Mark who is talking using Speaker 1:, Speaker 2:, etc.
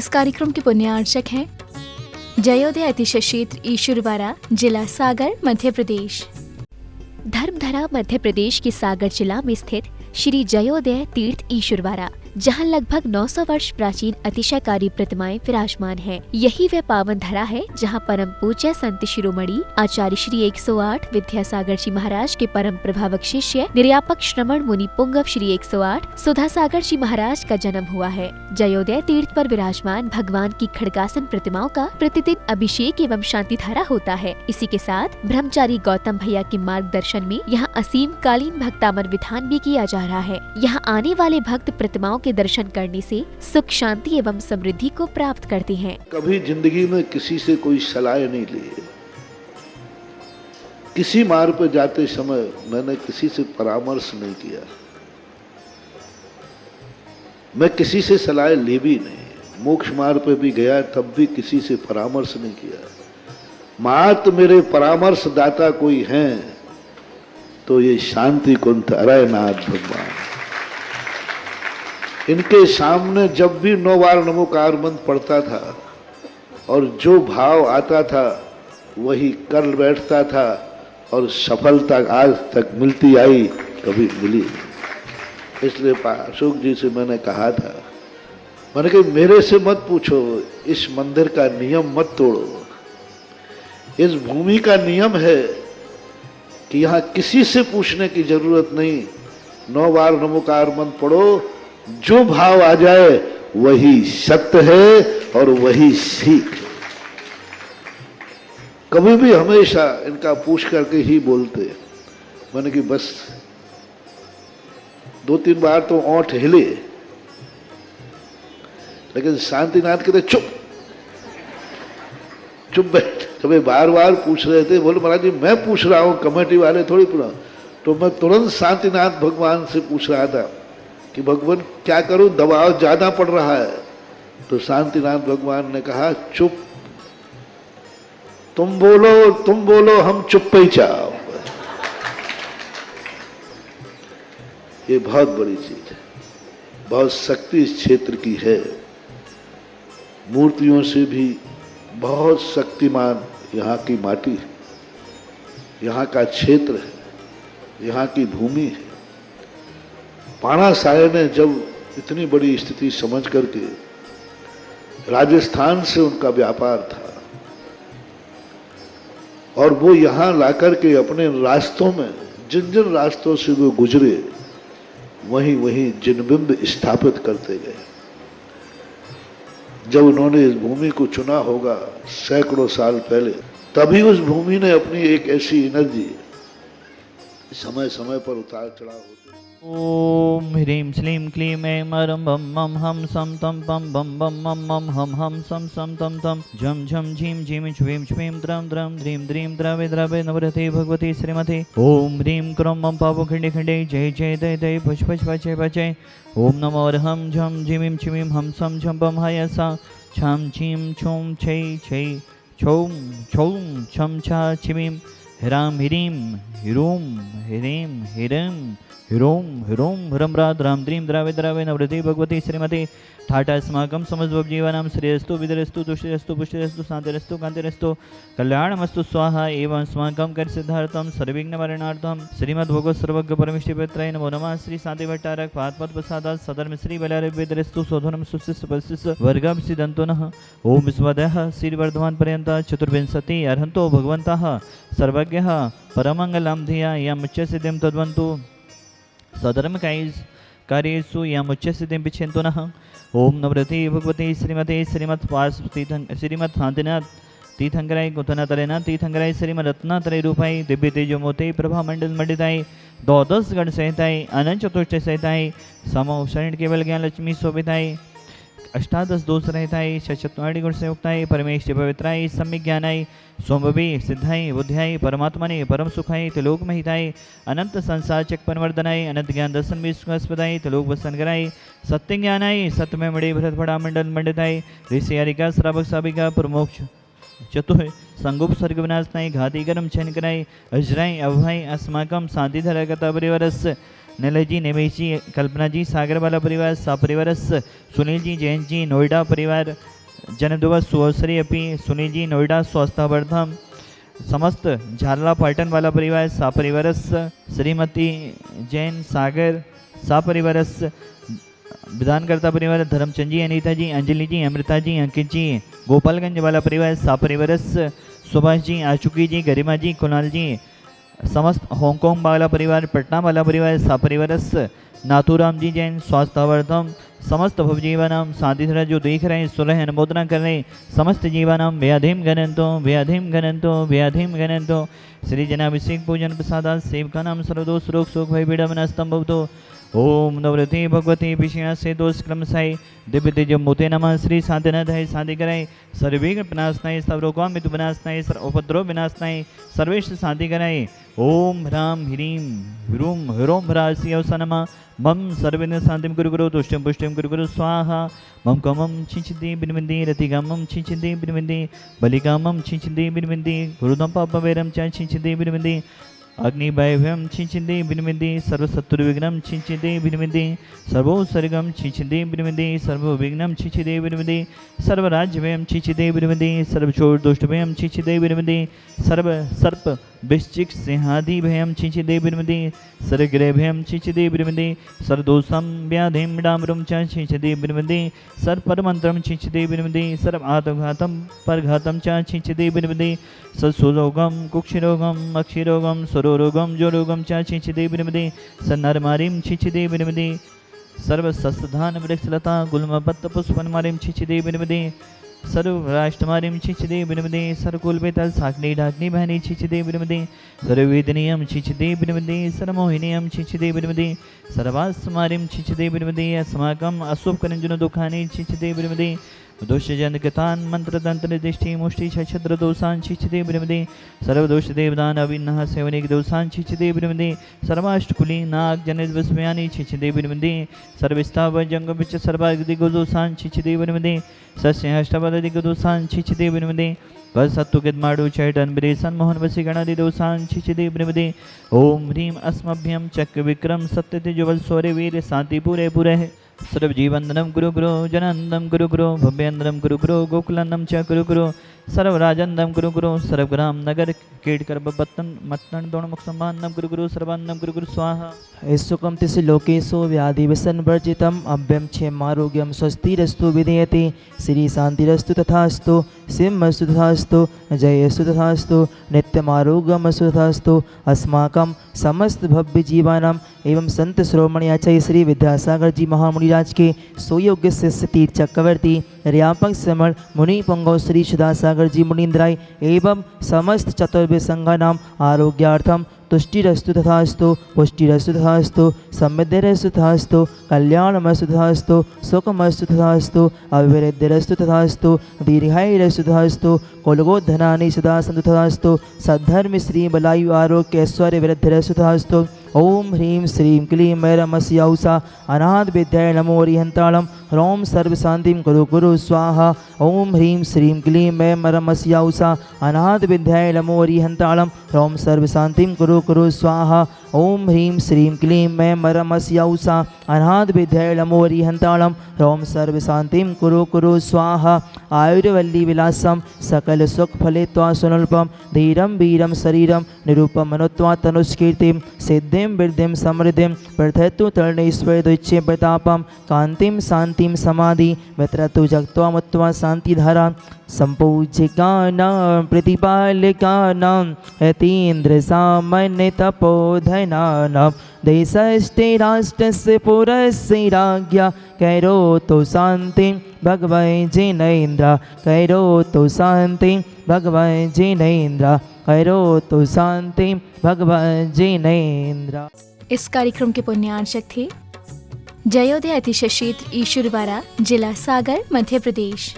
Speaker 1: इस कार्यक्रम के पुण्यार्चक हैं जयोदय अतिशय क्षेत्र ईश्वरवाड़ा, जिला सागर, मध्य प्रदेश। धर्मधरा मध्य प्रदेश के सागर जिला में स्थित श्री जयोदय तीर्थ ईश्वरवाड़ा, जहां लगभग 900 वर्ष प्राचीन अतिशयकारी प्रतिमाएं विराजमान हैं। यही वह पावन धरा है जहां परम पूज्य संत शिरोमणि आचार्य श्री 108 विद्यासागर जी महाराज के परम प्रभावक शिष्य निर्यापक श्रमण मुनि पुंगव श्री 108 सुधासागर जी महाराज का जन्म हुआ है। जयोदय तीर्थ पर विराजमान भगवान की खड़गासन प्रतिमाओं का प्रतिदिन अभिषेक एवं शांति धारा होता है। इसी के साथ ब्रह्मचारी गौतम भैया के मार्गदर्शन में यहाँ असीम कालीन भक्तामर विधान भी किया जा रहा है। यहाँ आने वाले भक्त प्रतिमाओं के दर्शन करने से सुख, शांति एवं समृद्धि को प्राप्त करते हैं।
Speaker 2: कभी जिंदगी में किसी से कोई सलाह नहीं ली, किसी मार्ग पर जाते समय मैंने किसी से परामर्श नहीं किया, मैं किसी से सलाह ली भी नहीं। मोक्ष मार्ग पर भी गया तब भी किसी से परामर्श नहीं किया। मात्र मेरे परामर्श दाता कोई हैं तो ये शांति कुंठ अरयनाथ भगवान। इनके सामने जब भी 9 बार नमोकार मंत्र पढ़ता था और जो भाव आता था वही कर बैठता था और सफलता आज तक मिलती आई, कभी मिली। इसलिए अशोक जी से मैंने कहा था, मैंने कहा मेरे से मत पूछो, इस मंदिर का नियम मत तोड़ो। इस भूमि का नियम है कि यहाँ किसी से पूछने की जरूरत नहीं। 9 बार नमोकार मंत्र पढ़ो, जो भाव आ जाए वही सत्य है और वही सीख है। कभी भी हमेशा इनका पूछ करके ही बोलते। मैंने कि बस 2-3 बार तो ओंठ हिले, लेकिन शांतिनाथ कहते चुप चुप बैठ। कभी बार बार पूछ रहे थे, बोले महाराज जी मैं पूछ रहा हूं, कमेटी वाले थोड़ी पूछा। तो मैं तुरंत शांतिनाथ भगवान से पूछ रहा था कि भगवान क्या करूं, दबाव ज्यादा पड़ रहा है। तो शांतिनाथ भगवान ने कहा चुप, तुम बोलो हम चुप ही चाहो। ये बहुत बड़ी चीज है, बहुत शक्ति इस क्षेत्र की है। मूर्तियों से भी बहुत शक्तिमान यहाँ की माटी है, यहाँ का क्षेत्र है, यहाँ की भूमि है। पाणा साय ने जब इतनी बड़ी स्थिति समझ करके, राजस्थान से उनका व्यापार था और वो यहाँ लाकर के अपने रास्तों में जिन जिन रास्तों से वो गुजरे वहीं वहीं जिनबिंब स्थापित करते गए। जब उन्होंने इस भूमि को चुना होगा सैकड़ों साल पहले, तभी उस भूमि ने अपनी एक ऐसी एनर्जी समय समय पर उतार चढ़ाव होते।
Speaker 3: ओम ह्रीं श्लीं क्लीं ऐं मरं बम मम हम सम तम पम बम बम मम मम हम सम सम तम तम झम झम झीं झीं छ्वीं छ्वीं द्रं द्रं द्रीं द्रीं द्रवे द्रवे नवरते भगवती श्रीमते। ओम ह्रीं क्रों मम पापो खंडे खंडे जय जय दय दय पच पच पचय पचय। ओम नमो अर्हं झम झीं छ्वीं हम सम झम पम हयसा छम छीं छूं छै छै छौं छौं छम छा छिमीं ह्रां ह्रीं ह्रूं ह्रीं ह्रीं ह्रूं ह्रूं ह्रं रां द्रां द्रीं द्रावे द्रावे नवरते भगवती श्रीमते। ठाटा अस्माकं समस्तजीवानां श्रेयस्तु विदरस्तु तुष्टिरस्तु पुष्टिरस्तु शान्तिरस्तु कान्तिरस्तु कल्याणमस्तु स्वाहा। एवं अस्माकं कर्सिद्धार्थं सर्वविघ्नवारणार्थं श्रीमद्भगवत् सर्वज्ञ परमेष्ठिपत्राय नमो नमः। श्री शांति भट्टारक पादपद्मसादात् सधर्म श्री बलारविदरस्तु सोधनं सुशिष्ट परिशिष्ट वर्गं सिद्धन्तो नः। ओम विश्वदयः श्रीवर्धमान पर्यन्त चतुर्विंशति अर्हन्तो भगवन्तः सर्वज्ञः परमङ्गलं धिया यमुच्च सिद्धिं तद्वन्तु सधर्म कार्येषु यमुच्च सिद्धिं पिच्छन्तु नः। ओम नवरते भगवते श्रीमते श्रीमत् शांतिनाथ तीर्थंकराय गौतनाथरेनाथ तीर्थंकराय श्रीमद रत्नात्रय रूपाय दिव्य तेजोमूर्ते प्रभा मंडल मंडिताय द्वादश गण सहिताय अनंत चतुष्टय सहिताय समो शरण केवल ज्ञान लक्ष्मी शोभिताय अष्टादश दोष रहताय शतचत्वारि गुण संयुक्ताय परमेश पवित्राय सम्यक ज्ञानाय सोमवे सिद्धाय बुद्ध्याय परमात्मने परम सुखाय त्रिलोक महिताय अनंत संसार चक्पनवर्धनाय अनंत ज्ञान दर्शन विश्वास्पदाय त्रिलोक वसनकराय सत्य ज्ञानाय सत्यमय मणि भरत भड़ा मंडल मंडिताय ऋषि हरिका श्रावक साबिका प्रमोक्ष चतुः संगुप सर्ग विनाशनाय घाती कर्म छन कराय अजराय अभय अस्माकं शांतिधर कथा परिवरस्य नीलय जी, निमेश जी, कल्पना जी, सागर वाला परिवार सपरिवारस, सुनील जी, जयंत जी, नोएडा परिवार जन्मदिवस शुभश्री अपि सुनील जी, नोएडा स्वास्थ्यवर्धम, समस्त झारला पाटन वाला परिवार सपरिवारस, श्रीमती जैन सागर सपरिवारस, विधानकर्ता परिवार धर्मचंद जी, अनीता जी, अंजलि जी, अमृता जी, अंकित जी, गोपालगंज वाला परिवार सपरिवारस, सुभाष जी, आशुकी जी, गरिमा जी, कुणाल जी, समस्त हांगकांग वाला परिवार, पटना वाला परिवार सपरिवारस, नाथुराम जी जैन स्वास्थ्यवर्धम, समस्त भवजीवानाम शांतिधरा जो देख रहे हैं, सुन रहे हैं, अनुमोदना कर रहे हैं, समस्त जीवानाम व्याधिम गणंतो व्याधिम गणंतो व्याधिम गणंतो, श्री जनाभिषेक पूजन प्रसादा सेवका नाम सर्वदोष रोग शोक भय पीड़ा विनाशतम भवतो। ओम नवरते भगवती विषया से दोष क्रम साई दिव्य तेज मोते नमः श्री शांतिनाथ है शांति कराए सर्वे विनाशनाय सर्वरोगां मृत्यु विनाशनाय सर्व उपद्रव विनाशनाय सर्वेश शांति कराए। ओम ह्राम ह्रीम ह्रूम ह्रोम ह्रासी अवसनमा मम सर्वेन शांतिम गुरु गुरु तुष्टिम पुष्टिम गुरु गुरु स्वाहा मम कमम छिंचदे बिनविंदे रतिगामम छिंचदे बिनविंदे बलिकामम छिंचदे बिनविंदे गुरुदम पापवेरम च छिंचदे बिनविंदे अग्निभयभयम छिंचदे बिनविंदे सर्वशत्रुविघ्नं छिंचदे बिनविंदे सर्वोत्सर्गम छिंचदे बिनविंदे सर्वविघ्नं छिंचदे बिनविंदे सर्वराज्यभयं छिंचदे बिनविंदे सर्वचोर दुष्टभयं छिंचदे बिनविंदे सर्व सर्प वृश्चिक सिंहादि भयं छिंचदे बिनविंदे सर्वग्रहभयं छिंचदे बिनविंदे सर्वदोषं व्याधिं डामरुं च छिंचदे बिनविंदे सर्वपरमन्त्रं छिंचदे बिनविंदे सर्व आत्मघातं परघातं च छिंचदे बिनविंदे सत्सुरोगं कुक्षिरोगं अक्षिरोगं स्वरोगं जोरोगं च छिंचदे बिनविंदे सन्नरमारिं छिंचदे बिनविंदे सर्व सस्धान वृक्षलता गुल्मपत्र पुष्पनमारिं छिंचदे बिनविंदे सर्व राष्ट्रमारिं छिंचदे बिनविंदे सर्वकुलवेतल साग्नि डाग्नि बहनी छिंचदे बिनविंदे सर्ववेदनीयं छिंचदे बिनविंदे सर्वमोहिनीयं छिंचदे बिनविंदे सर्वास्मारिं छिंचदे बिनविंदे अस्माकम् अशुभकरञ्जन दुःखानि छिंचदे बिनविंदे दोषजनकृतान् मंत्रतंत्र दृष्टि मुष्टि छत्र दोषान् छिंचदे बिनविंदे सर्वदोष देवदान अविन्नः सेवनिक दोषान् छिंचदे बिनविंदे सर्वाष्टकुली नाग जनित विस्मयानि छिंचदे बिनविंदे सर्वस्ताव जंगम विच सर्वादिक दोषान् छिंचदे बिनविंदे सस्याष्टवदिक दोषान् छिंचदे बिनविंदे वसत्तुकित माडु चैटन बिरेसन मोहन वसी गणादि दोषान् छिंचदे बिनविंदे ओम ह्रीं अस्मभ्यं चक्र विक्रम सत्य तेजवल सौर्य वीर शांति पूरे पूरे सर्व जीवंदनम गुरु गुरु जनानंदम गुरु गुरु भव्यंदनम गुरु गुरु गोकुलंदम च गुरु गुरु सर्व राजंदम गुरु गुरु सर्वग्राम नगर कीटकर बत्तन मत्तन दोण मुख सम्मानम गुरु गुरु सर्वान्नम गुरु गुरु स्वाहा
Speaker 4: सुखम तिस लोकेशो व्याधि व्यसन वर्जितम अभ्यम क्षेमारोग्यम स्वस्तिरस्तु विधेयते श्री शांतिरस्तु तथास्तु सिंहस्तु तथास्तु जयस्तु तथास्तु नित्यमारोग्यमस्तु तथास्तु अस्माकं समस्त भव्य जीवानाम एवं संत श्रोमणी आचार्य श्री विद्यासागर जी महामुनिराज के सुयोग्य शिष्य तीर्थ चक्रवर्ती व्यापक समण मुनि पंगो श्री सुधासागर जी मुनीन्द्राय एवं समस्त चतुर्वेद संघानाम आरोग्यार्थम तुष्टिरस्तु तथास्तु पुष्टिरस्तु तथास्तु समृद्धिरस्तु तथास्तु कल्याणमस्तु तथास्तु सुखमस्तु तथास्तु अभिवृद्धिरस्तु तथास्तु दीर्घायुरस्तु तथास्तु कुलगोधनानि सदा सन्तु तथास्तु सद्धर्म श्री बलायु आरोग्य ऐश्वर्य वृद्धिरस्तु तथास्तु ओम ह्रीं श्रीं क्लीं मैरमस्यौसा अनाथ विद्याय नमो हरिहंताళं ह्रौं सर्वशान्तिं कुरु कुरु स्वाहा ओम ह्रीं श्रीं क्लीं मैरमस्यौसा अनाथ विद्याय नमो हरिहंताళं ह्रौं सर्वशान्तिं कुरु कुरु स्वाहा ओम ह्रीं श्रीं क्लीं मैरमस्यौसा अनाथ विद्याय नमो हरिहंताళं ह्रौं सर्वशान्तिं कुरु कुरु स्वाहा आयुर्वल्ली विलासं सकल सुख फलित्वा सुनल्पं धीरं वीरं शरीरं निरूपमनुत्वा तनुष्कीर्तिं सिद्धिं वृद्धिं समृद्धिं प्रथयतु तरणेश्वर द्विच्छे प्रतापं कांतिं शांतिं समाधि वितरतु जगत्वा मुत्वा शांतिधारा संपूज्यकानां प्रतिपालकानां यतीन्द्र सामान्य तपोधनानां देशस्ते राष्ट्रस्य पुरस्य राज्ञा कैरोतु शान्तिं भगवन् जिनेन्द्र कैरोतु शान्तिं भगवन् जिनेन्द्र कैरोतु शान्तिं भगवन् जिनेन्द्र।
Speaker 1: इस कार्यक्रम के पुण्यार्चक थे जयोदय अतिशय क्षेत्र ईश्वरवाड़ा, जिला सागर, मध्य प्रदेश।